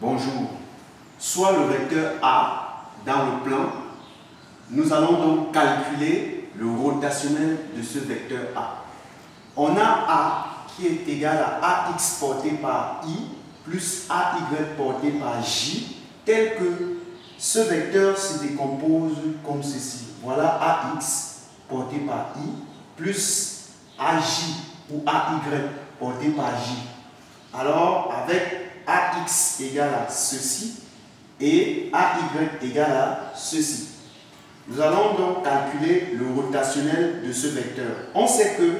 bonjour, soit le vecteur A dans le plan. Nous allons donc calculer le rotationnel de ce vecteur A. On a A qui est égal à AX porté par I plus AY porté par J, tel que ce vecteur se décompose comme ceci. Voilà AX porté par I plus AJ ou AY porté par J. Alors, avec AX égale à ceci et AY égale à ceci. Nous allons donc calculer le rotationnel de ce vecteur. On sait que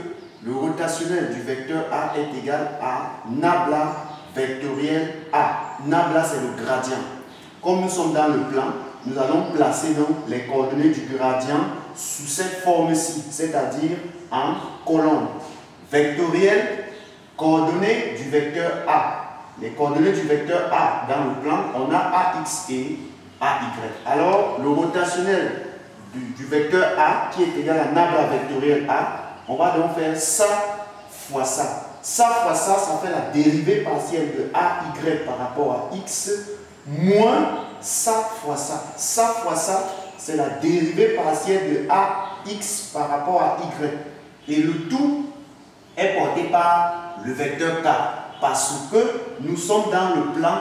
le rotationnel du vecteur A est égal à nabla vectoriel A. Nabla, c'est le gradient. Comme nous sommes dans le plan, nous allons placer donc les coordonnées du gradient sous cette forme-ci, c'est-à-dire en colonne. Vectoriel, coordonnées du vecteur A. Les coordonnées du vecteur A dans le plan, on a AX et AY. Alors, le rotationnel du vecteur A qui est égal à nabla vectoriel A, on va donc faire ça fois ça. Ça fois ça, ça fait la dérivée partielle de AY par rapport à X, moins ça fois ça. Ça fois ça, c'est la dérivée partielle de AX par rapport à Y. Et le tout est porté par le vecteur K, parce que nous sommes dans le plan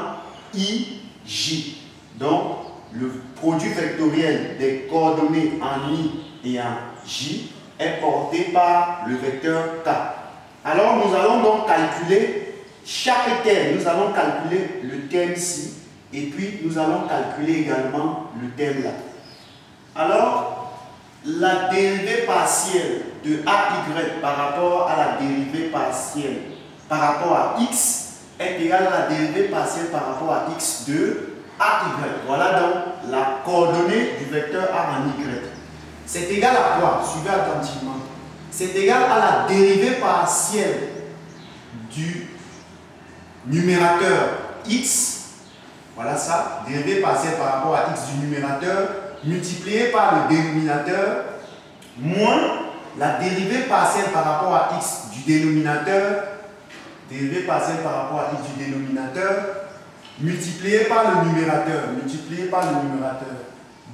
IJ. Donc, le produit vectoriel des coordonnées en I et en J est porté par le vecteur K. Alors, nous allons donc calculer chaque terme. Nous allons calculer le terme-ci et puis nous allons calculer également le terme là. Alors, la dérivée partielle de AY par rapport à la dérivée partielle par rapport à X est égale à la dérivée partielle par rapport à X de AY. Voilà donc la coordonnée du vecteur A en Y. C'est égal à quoi? Suivez attentivement. C'est égal à la dérivée partielle du numérateur X. Voilà ça, dérivée partielle par rapport à X du numérateur multiplié par le dénominateur moins la dérivée partielle par rapport à X du dénominateur, dérivée partielle par rapport à X du dénominateur multiplié par le numérateur,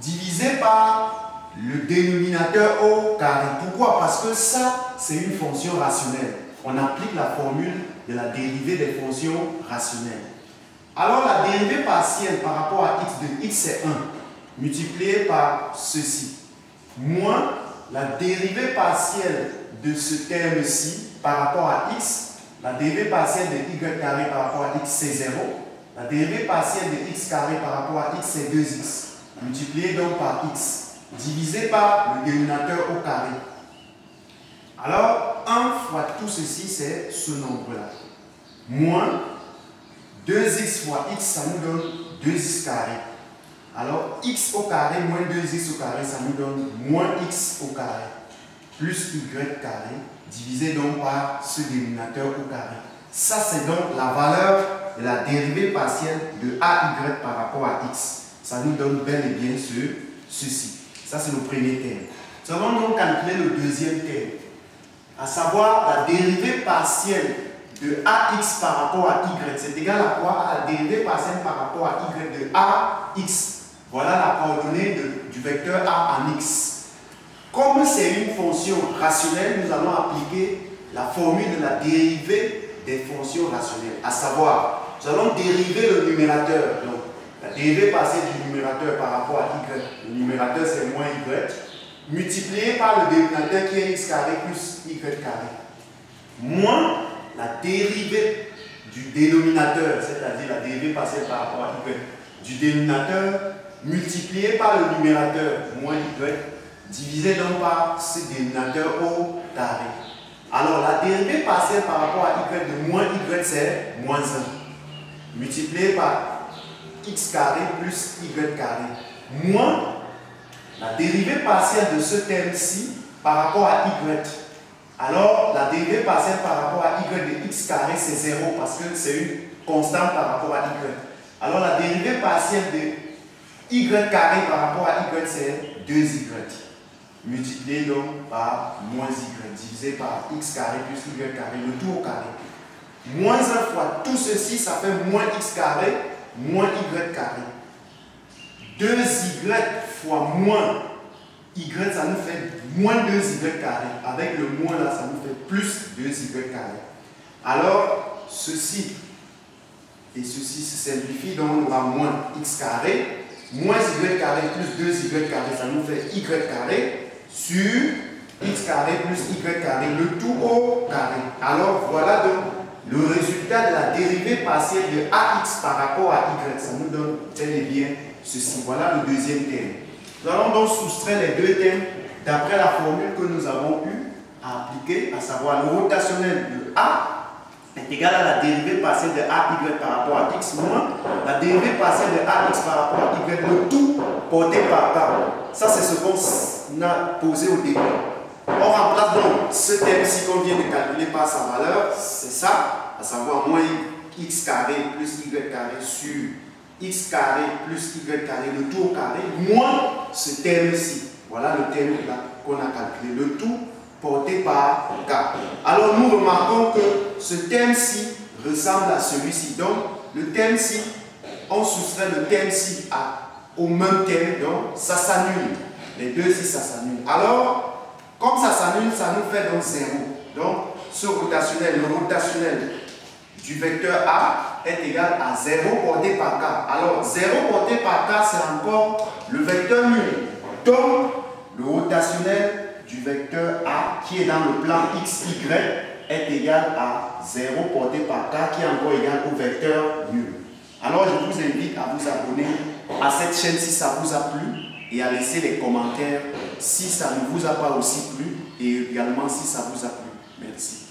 divisé par le dénominateur au carré. Pourquoi? Parce que ça, c'est une fonction rationnelle. On applique la formule de la dérivée des fonctions rationnelles. Alors, la dérivée partielle par rapport à x de x, c'est 1, multiplié par ceci, moins la dérivée partielle de ce terme-ci par rapport à x, la dérivée partielle de y carré par rapport à x, c'est 0. La dérivée partielle de x carré par rapport à x, c'est 2x, multiplié donc par x, divisé par le dénominateur au carré. Alors, 1 fois tout ceci, c'est ce nombre-là. Moins 2x fois x, ça nous donne 2x carré. Alors, x au carré moins 2x au carré, ça nous donne moins x au carré, plus y carré, divisé donc par ce dénominateur au carré. Ça, c'est donc la valeur de la dérivée partielle de AY par rapport à x. Ça nous donne bel et bien ceci. Ça, c'est le premier terme. Nous allons donc calculer le deuxième terme, à savoir la dérivée partielle de AX par rapport à Y. C'est égal à quoi? À la dérivée partielle par rapport à Y de AX. Voilà la coordonnée du vecteur A en X. Comme c'est une fonction rationnelle, nous allons appliquer la formule de la dérivée des fonctions rationnelles. À savoir, nous allons dériver le numérateur. Donc, la dérivée partielle du numérateur par rapport à Y. Le numérateur, c'est moins Y. Multiplié par le dénominateur qui est x carré plus y carré. Moins la dérivée du dénominateur, c'est-à-dire la dérivée partielle par rapport à y, du dénominateur multiplié par le numérateur, moins y, divisé donc par ce dénominateur au carré. Alors la dérivée partielle par rapport à y de moins y, c'est moins 1, multiplié par x carré plus y carré, moins la dérivée partielle de ce terme-ci par rapport à y. Alors, la dérivée partielle par rapport à y de x carré, c'est 0 parce que c'est une constante par rapport à y. Alors, la dérivée partielle de y carré par rapport à y, c'est 2y. Multiplié donc par moins y, divisé par x carré plus y carré, le tout au carré. Moins 1 fois tout ceci, ça fait moins x carré moins y carré. 2y fois moins y, ça nous fait moins 2y carré. Avec le moins là, ça nous fait plus 2y carré. Alors, ceci et ceci se simplifie, donc on aura moins x carré, moins y carré plus 2y carré, ça nous fait y carré sur x carré plus y carré, le tout au carré. Alors, voilà donc le résultat de la dérivée partielle de ax par rapport à y. Ça nous donne tel et bien ceci. Voilà le deuxième terme. Nous allons donc soustraire les deux termes d'après la formule que nous avons eu à appliquer, à savoir le rotationnel de a est égal à la dérivée partielle de AY par rapport à X moins la dérivée partielle de AX par rapport à Y, le tout porté par K. Ça, c'est ce qu'on a posé au début. On remplace donc ce terme-ci qu'on vient de calculer par sa valeur, c'est ça, à savoir moins X carré plus Y carré sur X carré plus Y carré, le tout au carré, moins ce terme-ci. Voilà le terme qu'on a calculé, le tout porté par K. Alors nous remarquons que ce terme-ci ressemble à celui-ci. Donc le terme-ci, on soustrait le terme-ci au même terme, donc ça s'annule. Les deux ici, ça s'annule. Alors, comme ça s'annule, ça nous fait donc 0. Donc ce rotationnel, le rotationnel du vecteur A est égal à 0 porté par K. Alors 0 porté par K, c'est encore le vecteur nul. Donc le rotationnel du vecteur A qui est dans le plan XY est égal à 0 porté par K qui est encore égal au vecteur nul. Alors je vous invite à vous abonner à cette chaîne si ça vous a plu et à laisser les commentaires si ça ne vous a pas aussi plu et également si ça vous a plu. Merci.